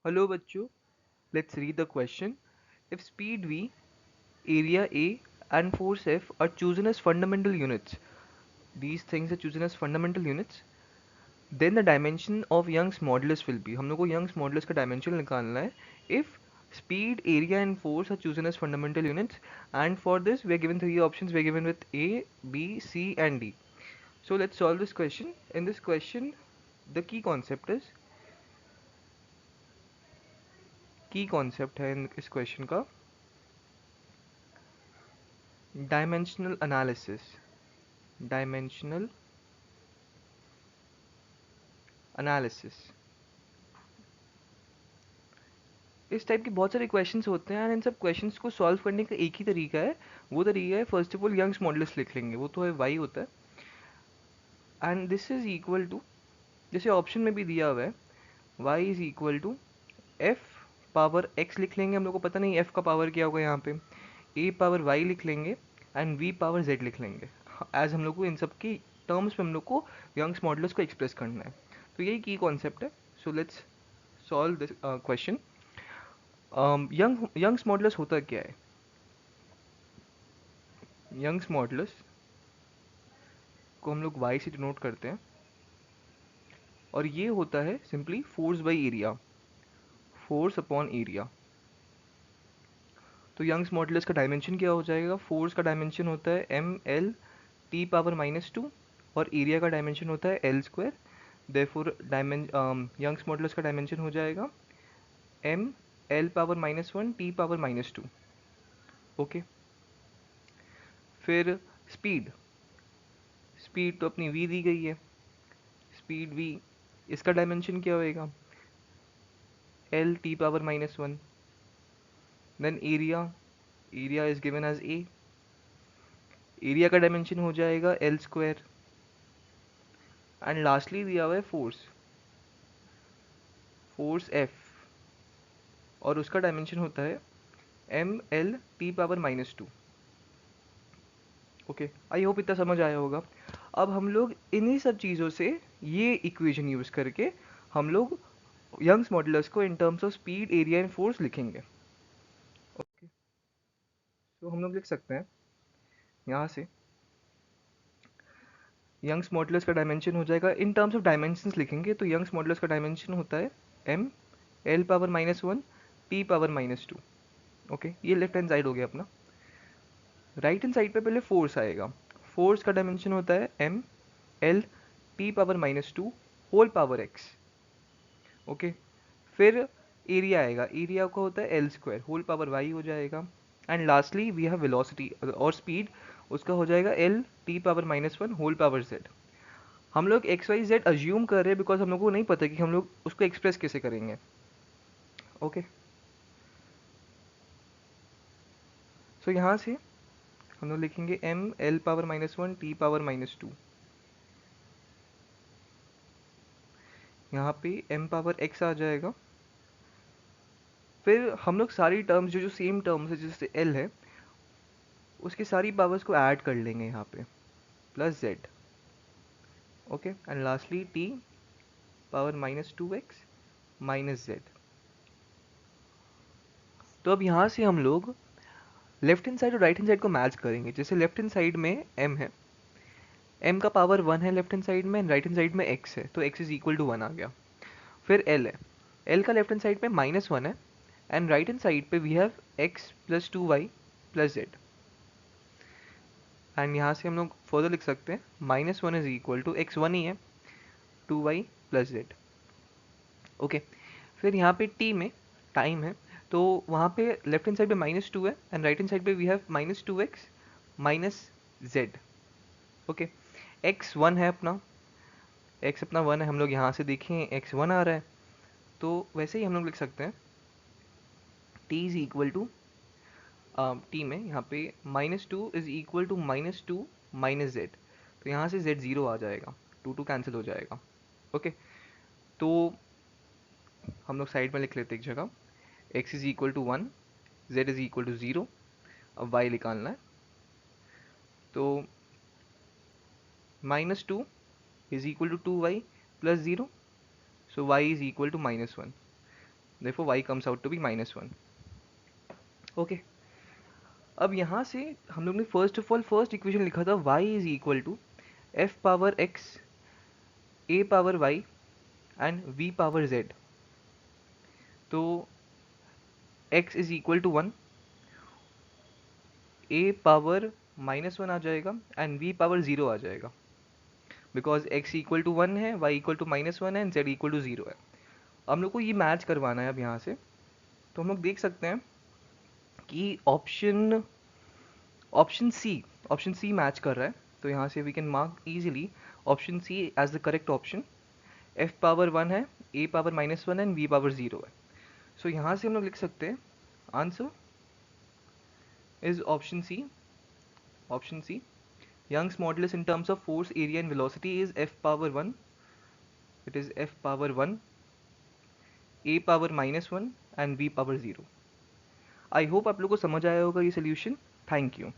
Hello बच्चों, let's read the question. If speed v, area A and force F are chosen as fundamental units, these things are chosen as fundamental units, then the dimension of Young's modulus will be, हम लोग को Young's modulus का dimension निकालना है if speed, area and force are chosen as fundamental units, and for this we are given three options. We are given with A, B, C and D. So let's solve this question. In this question the key concept है इस question का dimensional analysis. इस type के बहुत सारे questions होते हैं और इन सब क्वेश्चंस को सॉल्व करने का एक ही तरीका है। वो तरीका है first of all Young's modulus लिख लेंगे, वो तो है वाई होता है, and this is equal to, जैसे ऑप्शन में भी दिया हुआ है, Y is equal to F power X लिख लेंगे, हम लोग को पता नहीं एफ का पावर क्या होगा यहाँ पे, ए पावर वाई लिख लेंगे एंड वी पावर जेड लिख लेंगे। एज हम लोग को इन सब की टर्म्स में हम लोग को यंग्स मॉडुलस को एक्सप्रेस करना है। तो यही की कॉन्सेप्ट है। So let's solve this question. Young's modulus होता क्या है? यंग्स मॉडुलस को हम लोग वाई से डिनोट करते हैं और ये होता है simply force by area, force upon area. तो यंग्स मॉडुलस का डायमेंशन क्या हो जाएगा? फोर्स का डायमेंशन होता है एम एल टी पावर -2 और एरिया का डायमेंशन होता है L square. Therefore Young's modulus का डायमेंशन हो जाएगा M L power -1 T power -2। Okay, फिर स्पीड, स्पीड तो अपनी v दी गई है, स्पीड v, इसका डायमेंशन क्या होएगा? L T power -1। Then area, area is given as A, area का डायमेंशन हो जाएगा एल स्क्वायर। एंड लास्टली दिया हुआ है फोर्स, फोर्स एफ, और उसका डायमेंशन होता है M L T power -2। Okay, I hope इतना समझ आया होगा। अब हम लोग इन्हीं सब चीज़ों से, ये इक्वेशन यूज़ करके हम लोग यंग्स मॉडुलस को in terms of speed, area and force लिखेंगे। ओके, तो हम लोग लिख सकते हैं यहाँ से यंग्स मॉडुलस का डायमेंशन हो जाएगा, इन टर्म्स ऑफ डायमेंशंस लिखेंगे तो यंग्स मॉडुलस का डायमेंशन होता है M L power -1 T power -2। Okay, ये लेफ्ट हैंड साइड हो गया अपना। राइट हैंड साइड पे पहले फोर्स आएगा, फोर्स का डायमेंशन होता है M L T power -2 whole power X. Okay, फिर एरिया आएगा, एरिया का होता है L square whole power Y हो जाएगा। And lastly we have velocity और स्पीड, उसका हो जाएगा L T power -1 whole power Z. हम लोग एक्स वाई जेड अज्यूम कर रहे हैं बिकॉज हम लोग को नहीं पता कि हम लोग उसको एक्सप्रेस कैसे करेंगे। ओके, सो यहाँ से हम लोग लिखेंगे M L power -1 T power -2, यहाँ पे m पावर x आ जाएगा। फिर हम लोग सारी टर्म्स जो जो सेम टर्म्स है, जैसे l है, उसकी सारी पावर्स को ऐड कर लेंगे यहाँ पे, plus z। Okay, and lastly t power -2x minus z। तो अब यहाँ से हम लोग लेफ्ट हैंड साइड और राइट हैंड साइड को मैच करेंगे। जैसे लेफ्ट हैंड साइड में m है, m का पावर 1 है लेफ्ट हैंड साइड में, राइट हैंड साइड में x है, तो x इज इक्वल टू 1 आ गया। फिर l है, l का लेफ्ट हैंड साइड में -1 है एंड राइट हैंड साइड पे we have x plus 2y plus z। And यहाँ से हम लोग फर्दर लिख सकते हैं -1 इज इक्वल टू x 1 ही है, 2y प्लस z। ओके, फिर यहाँ पे t में टाइम है, तो वहाँ पे लेफ्ट हैंड साइड पे -2 है एंड राइट हैंड साइड पे we have -2x minus z। Okay, x 1 है अपना, x अपना 1 है, हम लोग यहाँ से देखें x 1 आ रहा है, तो वैसे ही हम लोग लिख सकते हैं t is equal to, T में यहाँ पे -2 is equal to -2 minus Z, तो यहाँ से z 0 आ जाएगा, 2 2 कैंसिल हो जाएगा। ओके, तो हम लोग साइड में लिख लेते एक जगह, x is equal to 1, z is equal to 0। अब y निकालना है, तो -2 is equal to 2y plus 0, so y is equal to -1। therefore y comes out to be -1. Okay, अब यहाँ से हम लोग ने first of all first equation लिखा था y is equal to f power x a power y and v power z। तो x is equal to 1, a power -1 आ जाएगा एंड v पावर 0 आ जाएगा, बिकॉज x इक्वल टू 1 है, y equal to -1 है and z equal to 0 है। हम लोग को ये मैच करवाना है अब यहाँ से। तो हम लोग देख सकते हैं कि ऑप्शन सी मैच कर रहा है। तो यहाँ से we can mark easily option C as the correct option. f power 1 है, a power -1 and v power 0 है। सो यहाँ से हम लोग लिख सकते हैं answer is option C. Option C, Young's modulus in terms of force, area and velocity is f power 1. It is f power 1, a power -1 and v power 0. I hope आप लोग को समझ आया होगा ये solution. Thank you.